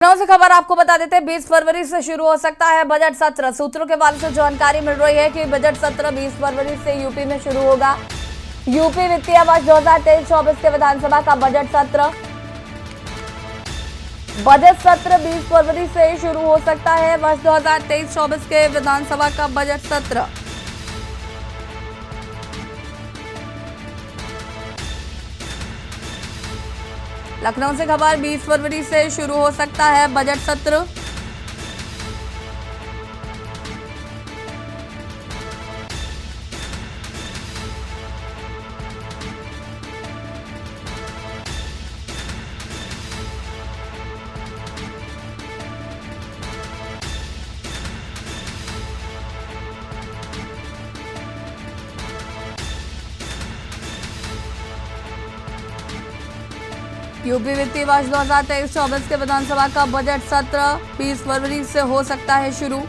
लखनऊ से खबर आपको बता देते हैं 20 फरवरी से शुरू हो सकता है बजट सत्र। सूत्रों के हवाले से जानकारी मिल रही है कि बजट सत्र 20 फरवरी से यूपी में शुरू होगा। यूपी वित्तीय वर्ष 2023-24 के विधानसभा का बजट सत्र 20 फरवरी से शुरू हो सकता है। वर्ष 2023-24 के विधानसभा का बजट सत्र लखनऊ से खबर 20 फरवरी से शुरू हो सकता है बजट सत्र। यूपी वित्तीय वर्ष 2023-24 के विधानसभा का बजट सत्र 20 फरवरी से हो सकता है शुरू।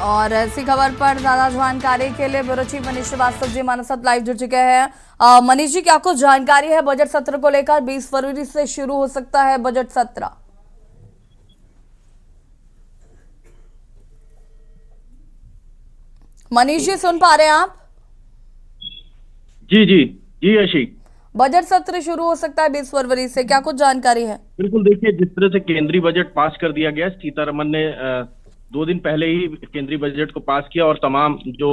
और ऐसी खबर पर ज्यादा जानकारी के लिए ब्यूरो चीफ मनीष श्रीवास्तव जी हमारे साथ लाइव जुड़ चुके हैं। मनीष जी, क्या कुछ जानकारी है बजट सत्र को लेकर? 20 फरवरी से शुरू हो सकता है बजट सत्र। मनीष जी, सुन पा रहे हैं आप? जी जी जी अशी, बजट सत्र शुरू हो सकता है 20 फरवरी से, क्या कुछ जानकारी है? बिल्कुल। देखिए, जिस तरह से केंद्रीय बजट पास कर दिया गया, सीतारमन ने 2 दिन पहले ही केंद्रीय बजट को पास किया और तमाम जो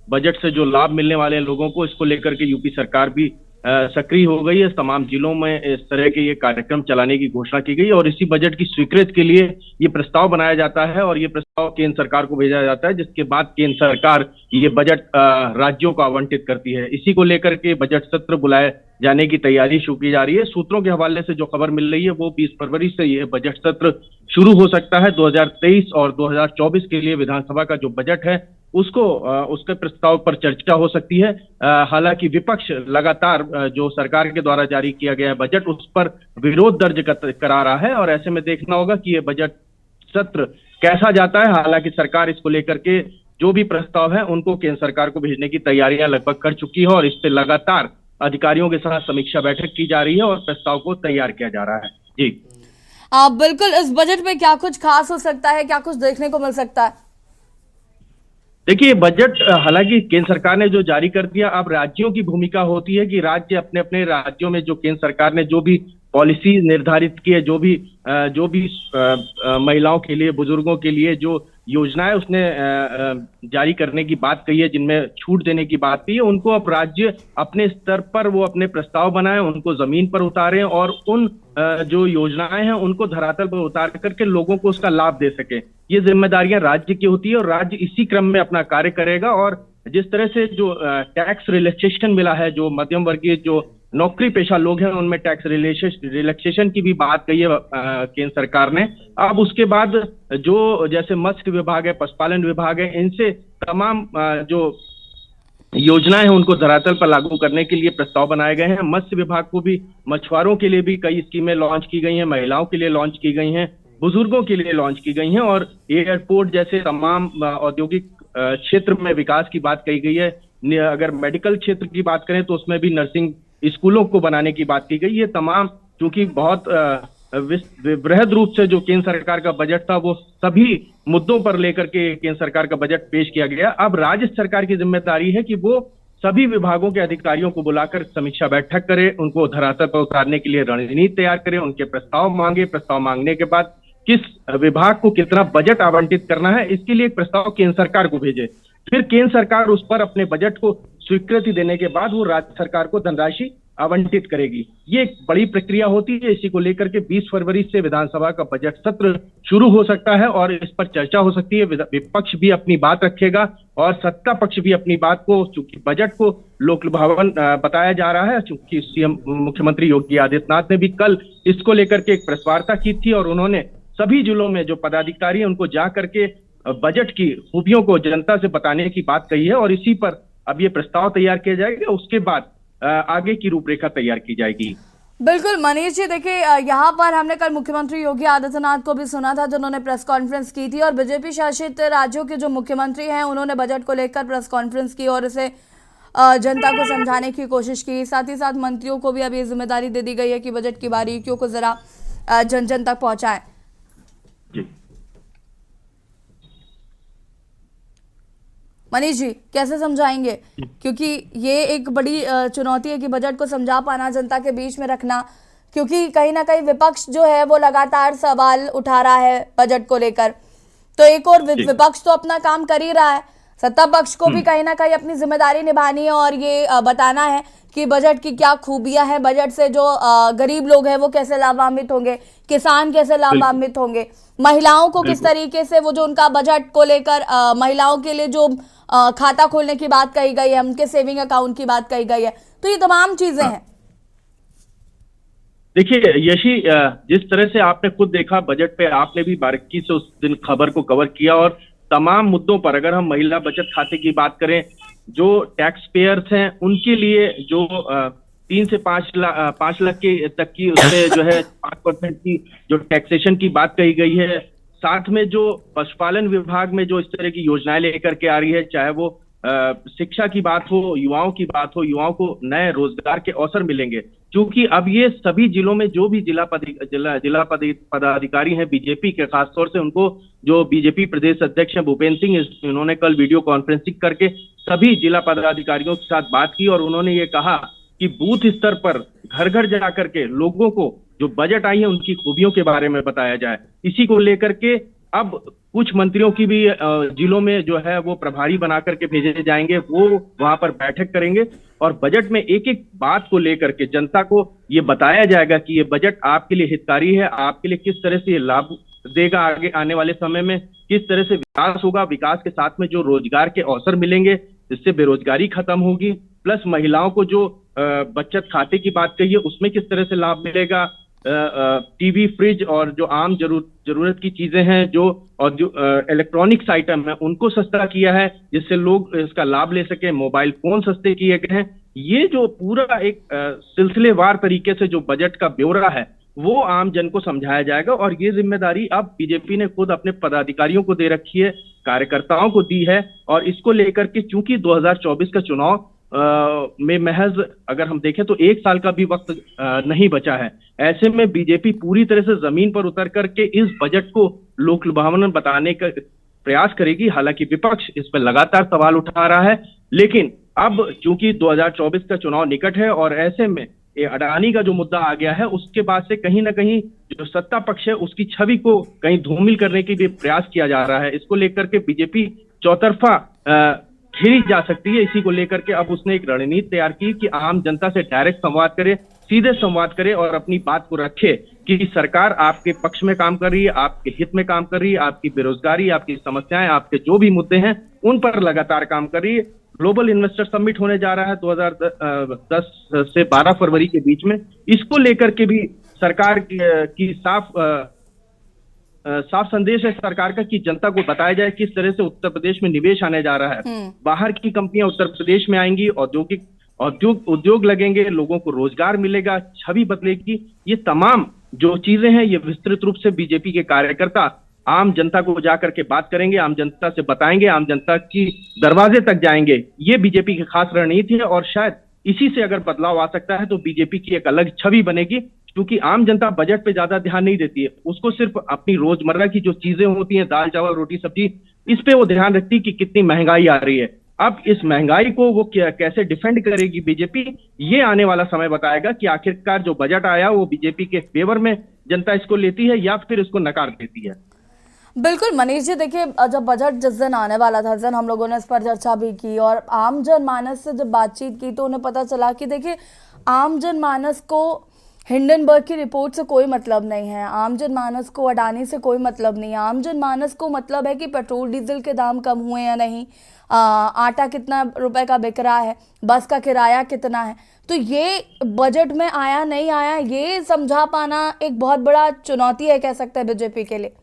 बजट से जो लाभ मिलने वाले हैं लोगों को, इसको लेकर के यूपी सरकार भी सक्रिय हो गई है। तमाम जिलों में इस तरह के ये कार्यक्रम चलाने की घोषणा की गई और इसी बजट की स्वीकृति के लिए ये प्रस्ताव बनाया जाता है और ये प्रस्ताव केंद्र सरकार को भेजा जाता है, जिसके बाद केंद्र सरकार ये बजट राज्यों को आवंटित करती है। इसी को लेकर के बजट सत्र बुलाए जाने की तैयारी शुरू की जा रही है। सूत्रों के हवाले से जो खबर मिल रही है वो 20 फरवरी से ये बजट सत्र शुरू हो सकता है। 2023 और 2024 के लिए विधानसभा का जो बजट है उसके प्रस्ताव पर चर्चा हो सकती है। हालांकि विपक्ष लगातार जो सरकार के द्वारा जारी किया गया है बजट, उस पर विरोध दर्ज करा रहा है और ऐसे में देखना होगा कि ये बजट सत्र कैसा जाता है। हालांकि सरकार इसको लेकर के जो भी प्रस्ताव है उनको केंद्र सरकार को भेजने की तैयारियां लगभग कर चुकी है और इस पे लगातार अधिकारियों के साथ समीक्षा बैठक की जा रही है और प्रस्ताव को तैयार किया जा रहा है। जी बिल्कुल। इस बजट में क्या कुछ खास हो सकता है, क्या कुछ देखने को मिल सकता है? देखिए, बजट हालांकि केंद्र सरकार ने जो जारी कर दिया, अब राज्यों की भूमिका होती है कि राज्य अपने अपने राज्यों में जो केंद्र सरकार ने जो भी पॉलिसी निर्धारित की है, जो भी महिलाओं के लिए, बुजुर्गों के लिए जो योजनाएं उसने जारी करने की बात कही है, जिनमें छूट देने की बात कही है, उनको अब राज्य अपने स्तर पर वो अपने प्रस्ताव बनाए, उनको जमीन पर उतारें और उन जो योजनाएं हैं उनको धरातल पर उतार करके लोगों को उसका लाभ दे सके। ये जिम्मेदारियां राज्य की होती है और राज्य इसी क्रम में अपना कार्य करेगा। और जिस तरह से जो टैक्स रिलैक्सेशन मिला है, जो मध्यम वर्गीय जो नौकरी पेशा लोग हैं उनमें टैक्स रिलैक्सेशन की भी बात कही है केंद्र सरकार ने। अब उसके बाद जो जैसे मत्स्य विभाग है, पशुपालन विभाग है, इनसे तमाम जो योजनाएं हैं उनको धरातल पर लागू करने के लिए प्रस्ताव बनाए गए हैं। मत्स्य विभाग को भी, मछुआरों के लिए भी कई स्कीमें लॉन्च की गई हैं, महिलाओं के लिए लॉन्च की गई हैं, बुजुर्गों के लिए लॉन्च की गई हैं और एयरपोर्ट जैसे तमाम औद्योगिक क्षेत्र में विकास की बात कही गई है। अगर मेडिकल क्षेत्र की बात करें तो उसमें भी नर्सिंग स्कूलों को बनाने की बात की गई। ये तमाम चूंकि बहुत वृहद रूप से जो केंद्र सरकार का बजट था वो सभी मुद्दों पर लेकर के केंद्र सरकार का बजट पेश किया गया। अब राज्य सरकार की जिम्मेदारी है कि वो सभी विभागों के अधिकारियों को बुलाकर समीक्षा बैठक करे, उनको धरातल पर उतारने के लिए रणनीति तैयार करे, उनके प्रस्ताव मांगे। प्रस्ताव मांगने के बाद किस विभाग को कितना बजट आवंटित करना है, इसके लिए एक प्रस्ताव केंद्र सरकार को भेजे। फिर केंद्र सरकार उस पर अपने बजट को स्वीकृति देने के बाद वो राज्य सरकार को धनराशि आवंटित करेगी। ये एक बड़ी प्रक्रिया होती है। इसी को लेकर के 20 फरवरी से विधानसभा का बजट सत्र शुरू हो सकता है और इस पर चर्चा हो सकती है। विपक्ष भी अपनी बात रखेगा और सत्ता पक्ष भी अपनी बात को, चूंकि बजट को लोक लुभावन बताया जा रहा है, चूंकि सीएम मुख्यमंत्री योगी आदित्यनाथ ने भी कल इसको लेकर के एक प्रेस वार्ता की थी और उन्होंने सभी जिलों में जो पदाधिकारी हैं उनको जा करके बजट की खूबियों को जनता से बताने की बात कही है और इसी पर अब ये प्रस्ताव तैयार किया जाएगा। उसके बाद आगे की रूपरेखा तैयार की जाएगी। बिल्कुल मनीष जी, देखिए यहाँ पर हमने कल मुख्यमंत्री योगी आदित्यनाथ को भी सुना था जिन्होंने प्रेस कॉन्फ्रेंस की थी और बीजेपी शासित राज्यों के जो मुख्यमंत्री हैं उन्होंने बजट को लेकर प्रेस कॉन्फ्रेंस की और इसे जनता को समझाने की कोशिश की। साथ ही साथ मंत्रियों को भी अब ये जिम्मेदारी दे दी गई है कि बजट की बारीकियों को जरा जन जन तक पहुंचाएं। मनीष जी कैसे समझाएंगे, क्योंकि ये एक बड़ी चुनौती है कि बजट को समझा पाना, जनता के बीच में रखना, क्योंकि कहीं ना कहीं विपक्ष जो है वो लगातार सवाल उठा रहा है बजट को लेकर। तो एक और विपक्ष तो अपना काम कर ही रहा है, सत्ता पक्ष को भी कहीं ना कहीं अपनी जिम्मेदारी निभानी है और ये बताना है कि बजट की क्या खूबियां हैं, बजट से जो गरीब लोग हैं वो कैसे लाभान्वित होंगे, किसान कैसे लाभान्वित होंगे, महिलाओं को किस तरीके से वो जो उनका बजट को लेकर महिलाओं के लिए जो खाता खोलने की बात कही गई है, उनके सेविंग अकाउंट की बात कही गई है, तो ये तमाम चीजें हैं। देखिए यशी, जिस तरह से आपने खुद देखा बजट पे, आपने भी बारीकी से उस दिन खबर को कवर किया और तमाम मुद्दों पर, अगर हम महिला बचत खाते की बात करें, जो टैक्स पेयर्स हैं उनके लिए जो 3 से 5 लाख के तक की उसमें जो है 5% की जो टैक्सेशन की बात कही गई है, साथ में जो पशुपालन विभाग में जो इस तरह की योजनाएं लेकर के आ रही है, चाहे वो शिक्षा की बात हो, युवाओं की बात हो, युवाओं को नए रोजगार के अवसर मिलेंगे, क्योंकि अब ये सभी जिलों में जो भी जिला पदाधिकारी हैं बीजेपी के, खासतौर से उनको जो बीजेपी प्रदेश अध्यक्ष हैं भूपेंद्र सिंह, उन्होंने कल वीडियो कॉन्फ्रेंसिंग करके सभी जिला पदाधिकारियों के साथ बात की और उन्होंने ये कहा कि बूथ स्तर पर घर घर जा करके लोगों को जो बजट आई है उनकी खूबियों के बारे में बताया जाए। इसी को लेकर के अब कुछ मंत्रियों की भी जिलों में जो है वो प्रभारी बना करके भेजे जाएंगे, वो वहां पर बैठक करेंगे और बजट में एक एक बात को लेकर के जनता को ये बताया जाएगा कि ये बजट आपके लिए हितकारी है, आपके लिए किस तरह से ये लाभ देगा, आगे आने वाले समय में किस तरह से विकास होगा, विकास के साथ में जो रोजगार के अवसर मिलेंगे जिससे बेरोजगारी खत्म होगी, प्लस महिलाओं को जो बचत खाते की बात कही है उसमें किस तरह से लाभ मिलेगा, टीवी, फ्रिज और जो आम जरूरत की चीजें हैं और जो इलेक्ट्रॉनिक्स आइटम है उनको सस्ता किया है जिससे लोग इसका लाभ ले सके, मोबाइल फोन सस्ते किए गए हैं। ये जो पूरा एक सिलसिलेवार तरीके से जो बजट का ब्यौरा है वो आम जन को समझाया जाएगा और ये जिम्मेदारी अब बीजेपी ने खुद अपने पदाधिकारियों को दे रखी है, कार्यकर्ताओं को दी है और इसको लेकर के चूंकि 2024 का चुनाव में महज अगर हम देखें तो 1 साल का भी वक्त नहीं बचा है, ऐसे में बीजेपी पूरी तरह से जमीन पर उतर करके इस बजट को लोक लुभावन बताने का प्रयास करेगी। हालांकि विपक्ष इस पर लगातार सवाल उठा रहा है, लेकिन अब चूंकि 2024 का चुनाव निकट है और ऐसे में ये अडानी का जो मुद्दा आ गया है उसके बाद से कहीं ना कहीं जो सत्ता पक्ष है उसकी छवि को कहीं धूमिल करने की भी प्रयास किया जा रहा है। इसको लेकर के बीजेपी चौतरफा घेरी जा सकती है। इसी को लेकर के अब उसने एक रणनीति तैयार की कि आम जनता से डायरेक्ट संवाद करे, सीधे संवाद करे और अपनी बात को रखे कि सरकार आपके पक्ष में काम कर रही है, आपके हित में काम कर रही है, आपकी बेरोजगारी, आपकी समस्याएं, आपके जो भी मुद्दे हैं उन पर लगातार काम कर रही है। ग्लोबल इन्वेस्टर समिट होने जा रहा है 2010 से 12 फरवरी के बीच में, इसको लेकर के भी सरकार की साफ संदेश है सरकार का कि जनता को बताया जाए किस तरह से उत्तर प्रदेश में निवेश आने जा रहा है, बाहर की कंपनियां उत्तर प्रदेश में आएंगी, उद्योग लगेंगे, लोगों को रोजगार मिलेगा, छवि बदलेगी। ये तमाम जो चीजें हैं ये विस्तृत रूप से बीजेपी के कार्यकर्ता आम जनता को जाकर के बात करेंगे, आम जनता से बताएंगे, आम जनता की दरवाजे तक जाएंगे। ये बीजेपी की खास रणनीति है और शायद इसी से अगर बदलाव आ सकता है तो बीजेपी की एक अलग छवि बनेगी, क्योंकि आम जनता बजट पे ज्यादा ध्यान नहीं देती है, उसको सिर्फ अपनी रोजमर्रा की जो चीजें होती हैं, दाल चावल रोटी सब्जी, इस पे वो ध्यान रखती है कि कितनी महंगाई आ रही है। अब इस महंगाई को वो कैसे डिफेंड करेगी बीजेपी, ये आने वाला समय बताएगा कि आखिरकार जो बजट आया वो बीजेपी के फेवर में जनता इसको लेती है या फिर इसको नकार देती है। बिल्कुल मनीष जी, देखिए जब बजट जिस दिन आने वाला था, जिस दिन हम लोगों ने इस पर चर्चा भी की और आम जनमानस से जब बातचीत की तो उन्हें पता चला कि देखिए आम जनमानस को हिंडनबर्ग की रिपोर्ट से कोई मतलब नहीं है, आम जनमानस को अडानी से कोई मतलब नहीं है। आम जनमानस को मतलब है कि पेट्रोल डीजल के दाम कम हुए या नहीं, आटा कितना रुपए का बिक रहा है, बस का किराया कितना है। तो ये बजट में आया नहीं आया, ये समझा पाना एक बहुत बड़ा चुनौती है, कह सकते हैं बीजेपी के लिए।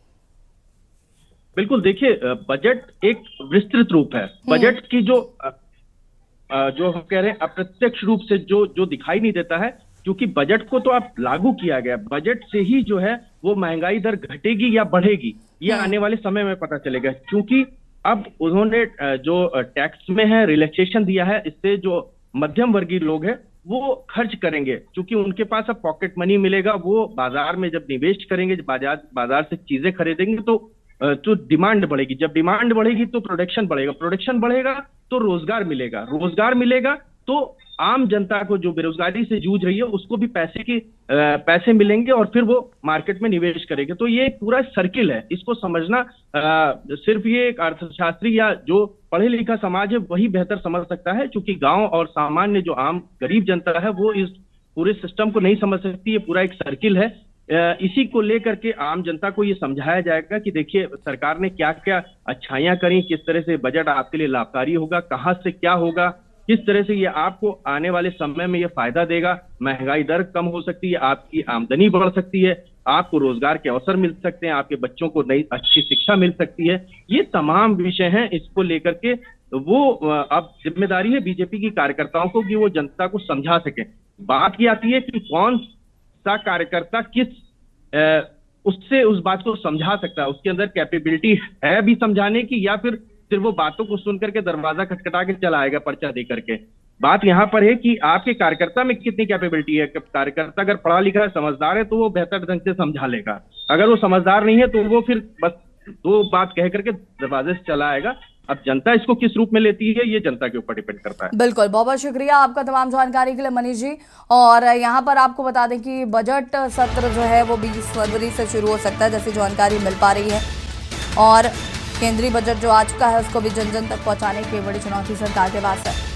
बिल्कुल, देखिए बजट एक विस्तृत रूप है। बजट की जो हम कह रहे हैं अप्रत्यक्ष रूप से जो दिखाई नहीं देता है, क्योंकि बजट को तो आप लागू किया गया, बजट से ही जो है वो महंगाई दर घटेगी या बढ़ेगी ये आने वाले समय में पता चलेगा। क्योंकि अब उन्होंने जो टैक्स में है रिलैक्सेशन दिया है, इससे जो मध्यम वर्गीय लोग हैं वो खर्च करेंगे, क्योंकि उनके पास अब पॉकेट मनी मिलेगा। वो बाजार में जब निवेश करेंगे, बाजार से चीजें खरीदेंगे तो डिमांड बढ़ेगी। जब डिमांड बढ़ेगी तो प्रोडक्शन बढ़ेगा, प्रोडक्शन बढ़ेगा तो रोजगार मिलेगा, रोजगार मिलेगा तो आम जनता को जो बेरोजगारी से जूझ रही है उसको भी पैसे मिलेंगे और फिर वो मार्केट में निवेश करेंगे। तो ये पूरा सर्किल है, इसको समझना सिर्फ ये एक अर्थशास्त्री या जो पढ़े लिखा समाज है वही बेहतर समझ सकता है, क्योंकि गांव और सामान्य जो आम गरीब जनता है वो इस पूरे सिस्टम को नहीं समझ सकती। ये पूरा एक सर्किल है। इसी को लेकर के आम जनता को ये समझाया जाएगा कि देखिए सरकार ने क्या क्या अच्छाइयां करी, किस तरह से बजट आपके लिए लाभकारी होगा, कहां से क्या होगा, किस तरह से ये आपको आने वाले समय में ये फायदा देगा। महंगाई दर कम हो सकती है, आपकी आमदनी बढ़ सकती है, आपको रोजगार के अवसर मिल सकते हैं, आपके बच्चों को नई अच्छी शिक्षा मिल सकती है। ये तमाम विषय हैं, इसको लेकर के वो अब जिम्मेदारी है बीजेपी की कार्यकर्ताओं को कि वो जनता को समझा सके। बात ये आती है कि कौन सा कार्यकर्ता उससे उस बात को समझा सकता है, उसके अंदर कैपेबिलिटी है भी समझाने की, या फिर सिर्फ वो बातों को सुन करके दरवाजा खटखटा के चला आएगा पर्चा दे करके। बात यहाँ पर है कि आपके कार्यकर्ता में कितनी कैपेबिलिटी है। कार्यकर्ता अगर पढ़ा लिखा है, समझदार है तो वो बेहतर ढंग से समझा लेगा। अगर वो समझदार नहीं है तो वो फिर बस दो बात कह करके दरवाजे से चला आएगा। अब जनता इसको किस रूप में लेती है ये जनता के ऊपर डिपेंड करता है। बिल्कुल, बहुत बहुत शुक्रिया आपका तमाम जानकारी के लिए मनीष जी। और यहाँ पर आपको बता दें कि बजट सत्र जो है वो 20 फरवरी से शुरू हो सकता है, जैसी जानकारी मिल पा रही है। और केंद्रीय बजट जो आ चुका है उसको भी जन जन तक पहुंचाने की बड़ी चुनौती सरकार के पास है।